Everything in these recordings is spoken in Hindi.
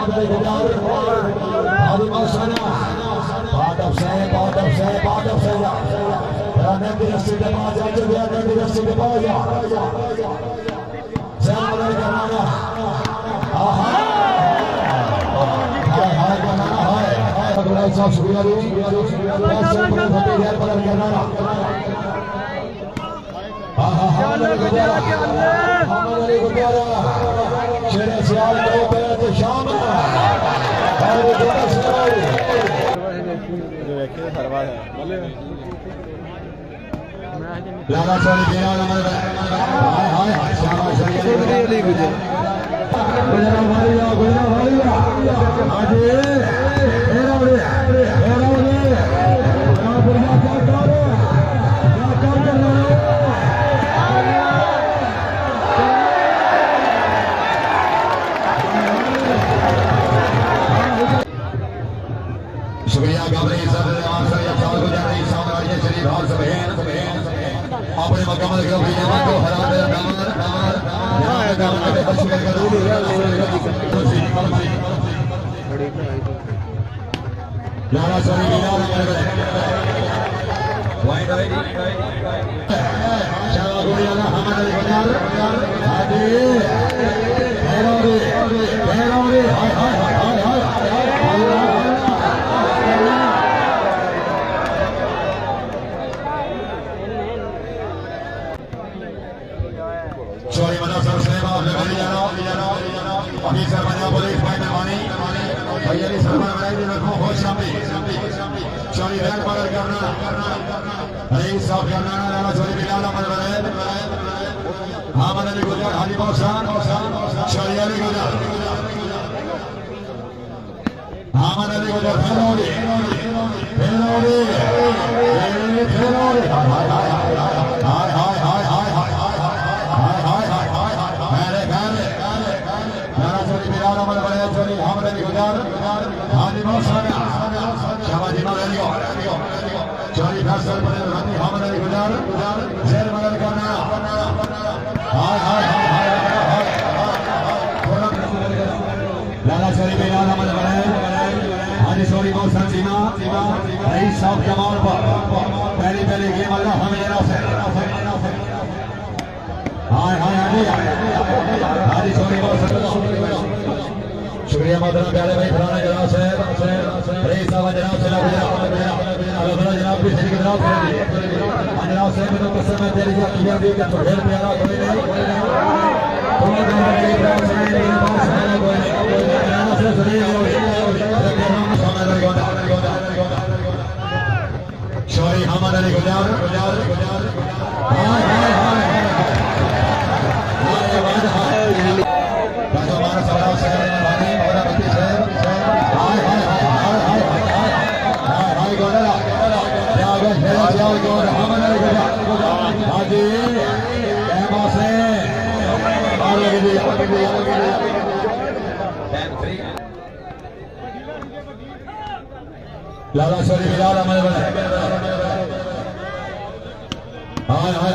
Hamad Ali Gujar, Hadi Mausana, part of say, Nanti Rasti Depaja, Nanti Rasti Depaja, Zaman Karana, Hai, सब शुक्रिया दी, पैसे बड़े फटे यार बदल करना ना, Hamad Ali Gujar, शेरे सियाल को पैर शाम, और गुजार सियाल, जो रखे हरवा है, लाला सोनी बिना नमन, हाय, शाबाश Ali Gujar, गुजरा आजे शुक्रिया गबरी सदर गुजारी साम्राज्य श्री भाव सभेन अपने मकमल को हरा लाला सोनी बिना Hamad Ali Gujar, Sorry, madam, sir, Seba, officer, Punjab Police, Maini, Bhaiya ni Sarman Malai, Lakho, Hosh Shambi, Sorry, Bank Pagar Karna, Reis of Karnana, Lala Sorry, Bilala, Hamad Ali Gujar, Hadi Bausan, Sorry, Ali Gujar, Hamad Ali Gujar, Felori, Hamad Ali Gujar, Hadi Mausana, Shabadi Malayo, Chori Faisal Rani, Hamad Ali Gujar, Zer Madal Karna, Lala Chori Bilal Hamad Ali, Hadi Chori Mausan Sima, Reis of Jamal, Peri Game Allah Hamid Hadi Chori Mausan. शुक्रिया मादरा प्यारे भाई फराना जनाब साहब रईस साहब जनाब से अल्लाह जनाब की सही जनाब से जनाब साहब ने कसम है तेरी जो किया दी कि तो ढेर प्यारा कोई नहीं तुम्हें जनाब के इब्राहिम से मेरे पास है कोई नहीं जनाब से सुनिए शौरी Hamad Ali Gujar हमारा सवाल से लाला Soni Bilal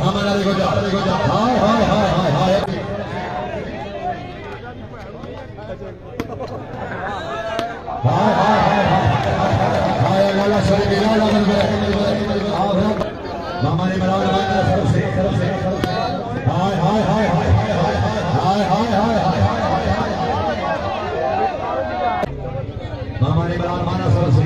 Hamad Ali Gujar लाला सोनी बिलाल मामा ने बनाया तरफ से हाय मामा ने बनाया माना तरफ से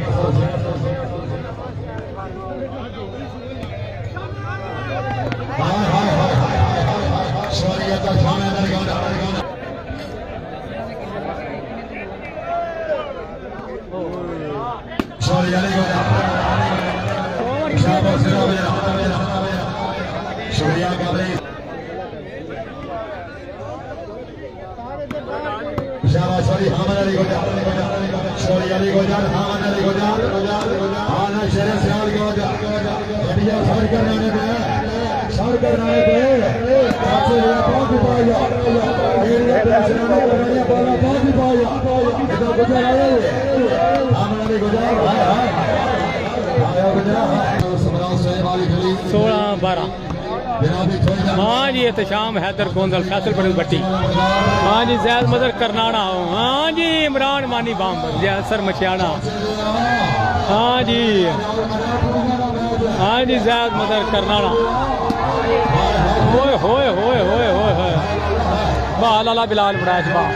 शौर्य का खाना शौर्य शुक्रिया गबरी शाबाश Hamad Ali Gujar शौर्य Ali Gujar Hamad Ali Gujar आना शेर सियाल Gujar बढ़िया सर करने पे सबसे बड़ा बहुत पाया मेरे पैसे में बढ़िया वाला बहुत पाया इधर गुजर आए Hamad Ali Gujar आया गुजरा 16-12 हाँ जी एहतशाम हैदर गोंदल फैसल पटेल भट्टी। हाँ जी जैद मदर करनाड़ा। हाँ जी इमरान मानी बाम सर मछियाना। हाँ जी जैद मदर करनाड़ा। होए होए होए होए होए होए वाह लाला बिलाल बड़ाज वाह।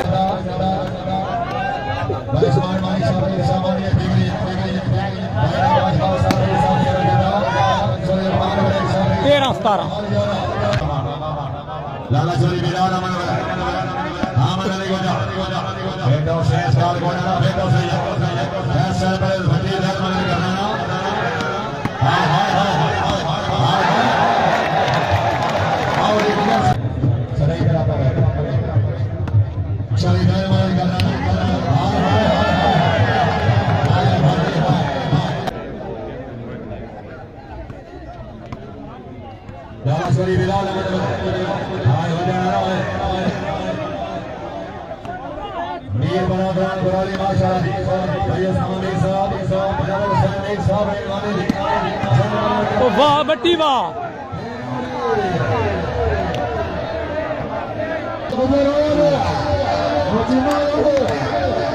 13-17 लाला चोरी बिलाल अमन अमन अली गोजा बेटो से साल गोना बेटो से फैसल पर भट्टी दर मदद करना हाय हाय हाय हाय और एक सही करा पर चली दर मदद करना हाय हाय लाला चोरी बिलाल अमन हाय हो जाना है मीर बरादरान बराली माशाअल्लाह भैया सामने साहब पंजाब हुसैन एक साहब रहमानी ओ वाह बट्टी वाह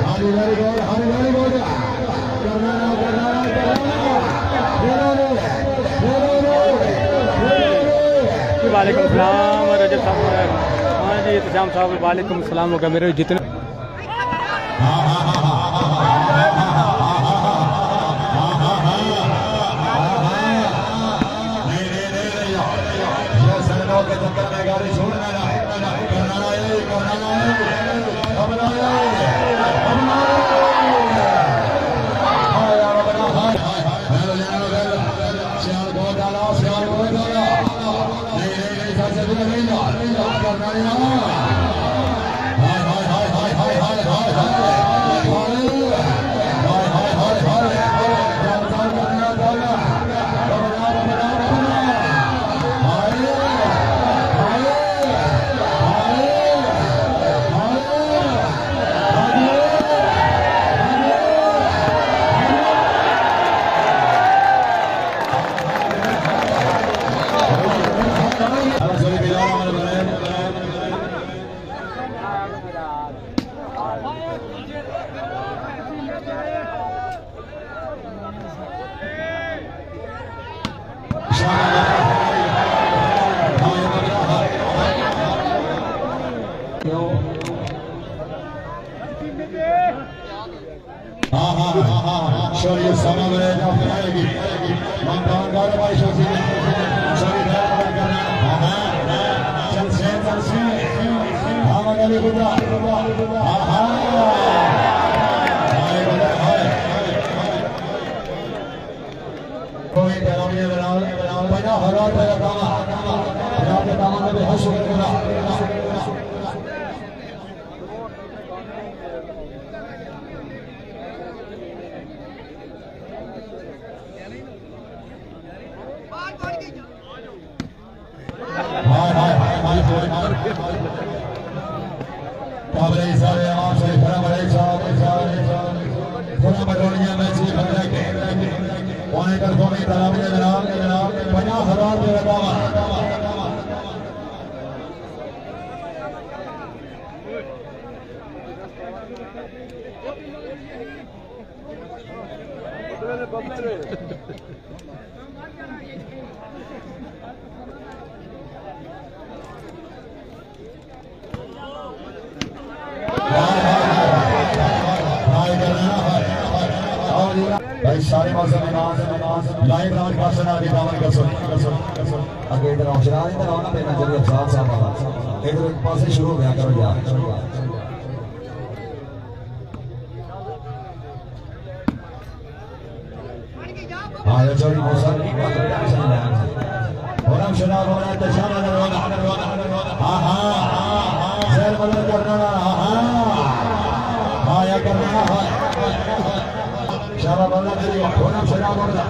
हरी हरी गोल करना वालेकुम सलाम रजब साहब। हाँ जी इत्तेशाम साहब वालेकुम सलाम होगा मेरे जितने सारे लाइव राउंड का सना भी दामन कर सो आगे इधर औषधा इधर आओ ना देना जल्दी साफ साफ इधर पास से शुरू हो गया करो यार हां ये चोरी मौसम की बात टेंशन ले और हम शराब हो रहा है तशाना रोना हां हां शेर मदद करना हां या करना हां शाबाश बल्ला तेरी और हम शराब हो रहा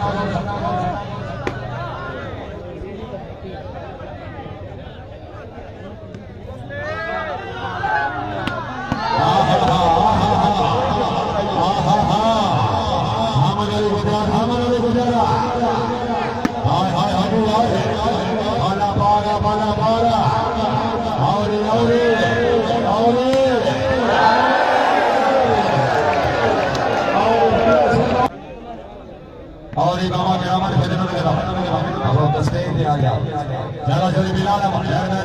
हाय हाय हाय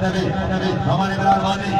नबी हमारे इमरान मानी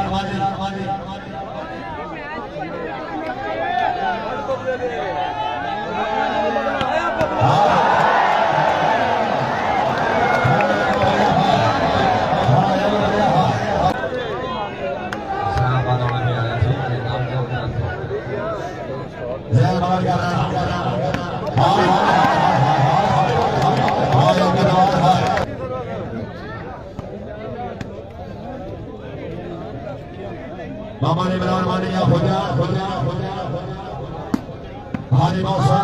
मामा ने इमरान मानी या खुदा हाजी मौसा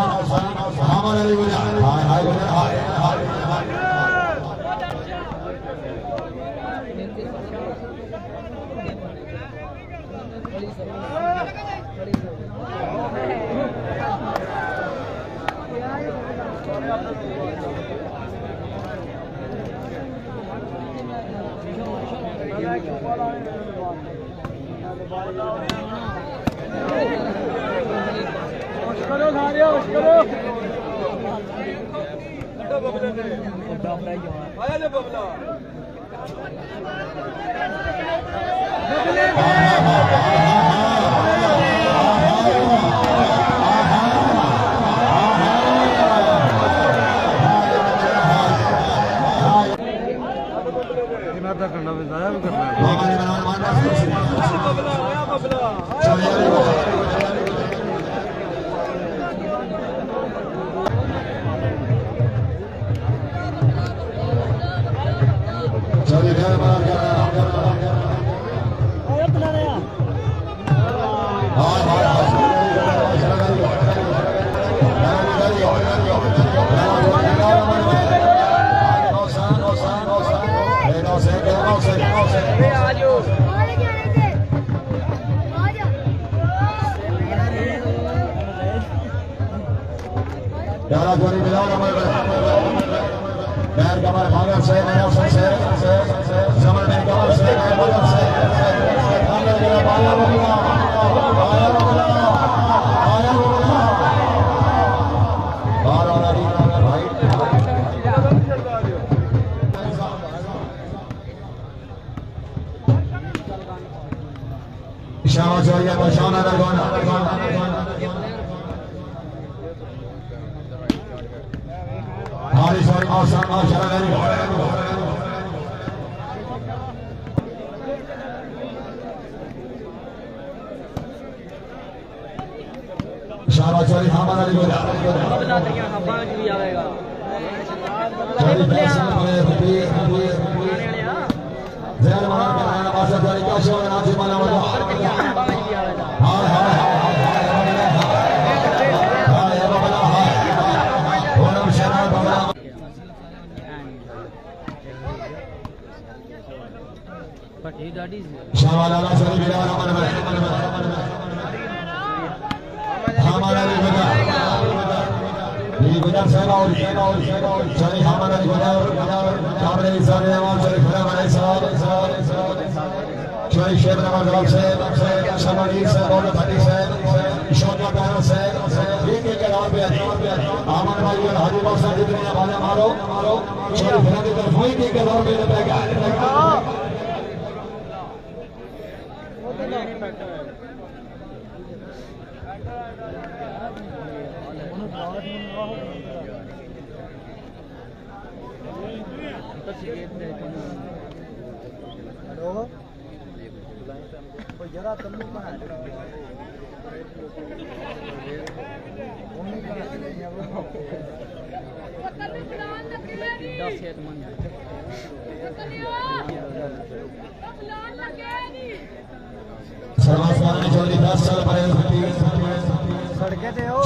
हमारे लिए गुजा हाय गुजा हाय करो सारे करो आया ले बबला करना बताया Darah dari Bilal dan kamar Magar saya zaman dari kamar saya Magar saya Syama Jaya Syama Dargona Haris Haris Masyarakat Syama Jaya Hamad Ali Goda Jangan makan masa dari kasih nanti mana mana. Syawal Allah suri bila mana mana. Hamalah di mana? Di mana saya mau? Cari hamalah di mana? Kamera di sana yang cari kamera di sana. Cari Syekh Nawaz Said, Samadi Said, Bola Thani Said, Shona Kara Said. एक एक नाम पे आमन भाई और हाजी बादशाह जितने आवाज़ मारो चोरी फिरा के तरफ वही एक नाम पे लगेगा जरा तल्लू में चौधरी 10 साल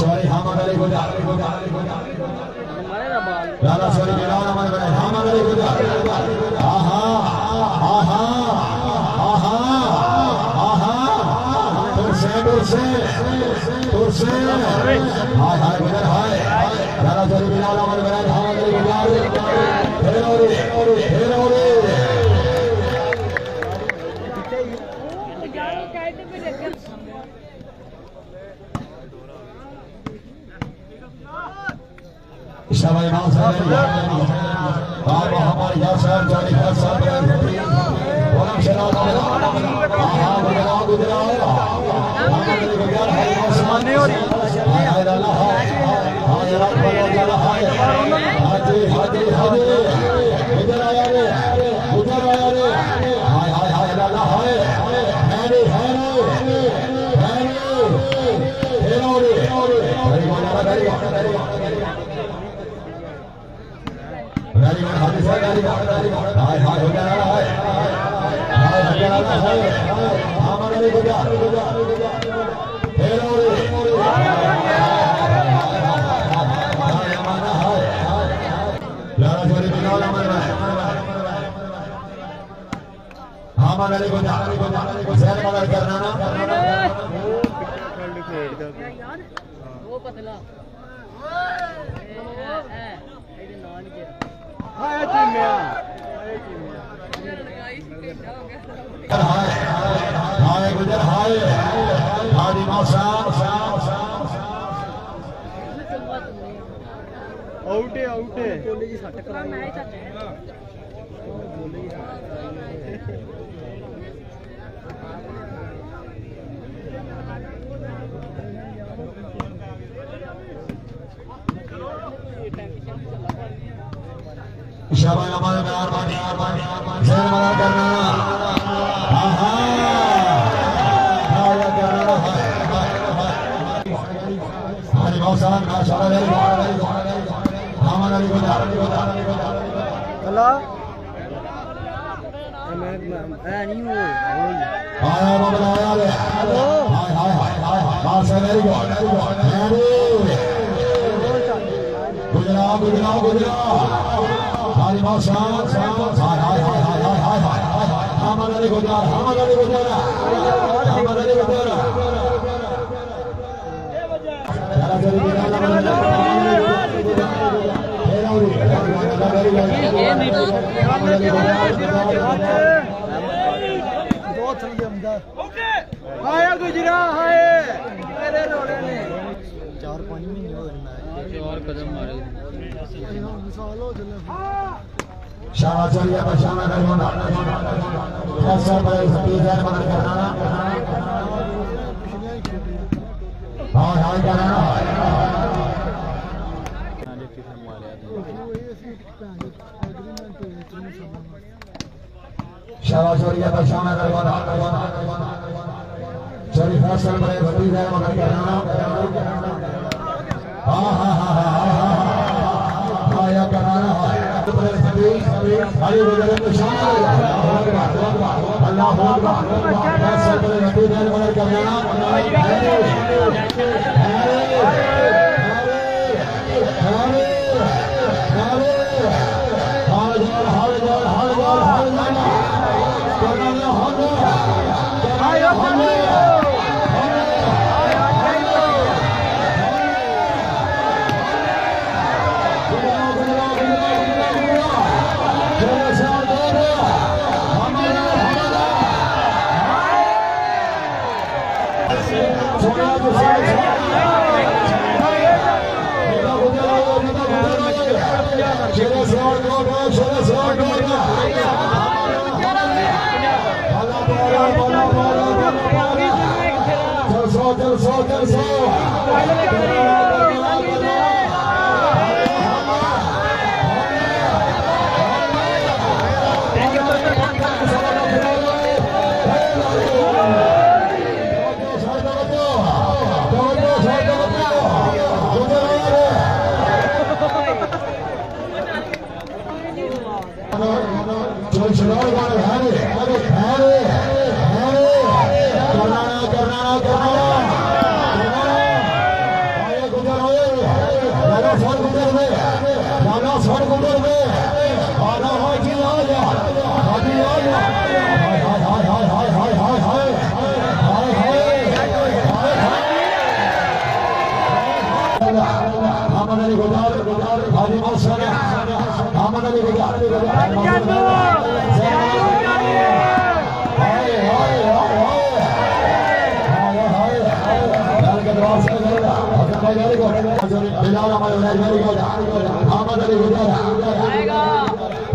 चौधरी हमद अली गुदा लाला चौधरी बिलाल हमारे बड़े हमद अली गुदा आहा आहा आहा आहा तुरसे हाय हाय गुजर हाय लाला चौधरी बिलाल हमारे बड़े हमद अली गुदा Syamai Mausa dari Bapak Muhammad Yasar dari Kasar माशाल्लाह हां गुजरात आसमानी हो रही हाय अल्लाह हाय रब अल्लाह हाय हाजी हाजी हाजी उधर आया रे हाय हाय हाय अल्लाह हाय हैरे हेरो रे वेरी गुड हाजी साहब हाय हाय हो जा रहा है हाय हो जा रहा है हमारे गुजरात हेरो रे हमारे गुजरात मदद करना ना वो पतला हाय गुजर हाय हादी मौसा आउट है बोले जी सट करा मैच है बोले जी शाबाश हमारे मेहरबानी शेर मदद करना आहा हाय करना हाय मौसा माशाल्लाह हमारा गुजरात अल्लाह मैं नहीं हूं आया बाबा आया हाय हाय हाय हाय माशा वेरी गुड गुजरात हाय मौसा हाय हाय हाय हाय हाय हाय हमारा गुजरात आया गुजरा हाय मेरे रोड़े ने 4-5 महीने हो गए और कदम मारे मिसाल हो चले शाबाश चलिए बचाना करना ऐसा बड़े सतीश है मदद करना हां हां करना शाबाश चलिए बचाना करना चलिए फसल बड़े सतीश है मदद करना हां हां हां हां या करना अरे गुजरात में शामिल अल्लाह ऐसा बड़े सतीश है मदद करना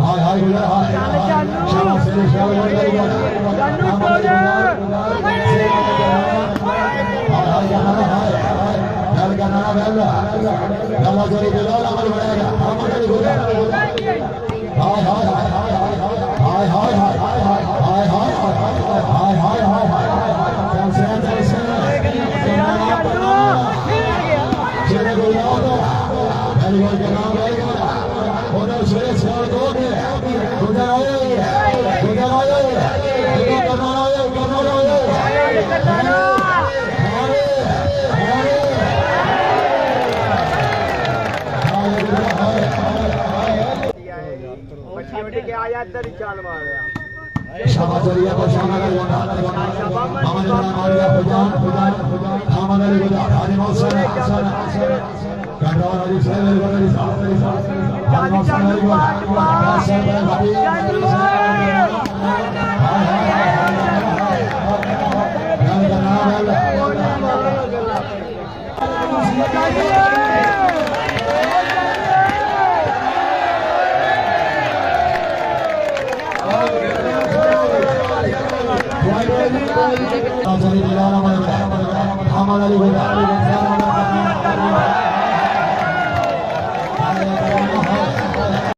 हाय हाय गुजर हाय शाबाश से शाबाश जानू टोले हाय हाय हाय चल का नारा बेला गला जोड़ी बिलाल अमल बढ़ेगा अमल गुजर हाय हाय हाय हाय हाय हाय हाय हाय हाय हाय हाय हाय चल से चले गुजर मेरी गोल के नाम है उधर से छोड़ दो गुजर आए गुजर आए करना आए शाबाश अली को शाबाश अली हमारे मारिया फुजान हमारे गुदा हरी मौसम कंट्रोल अली साहब अली साहब हरी मौसम अली हमारे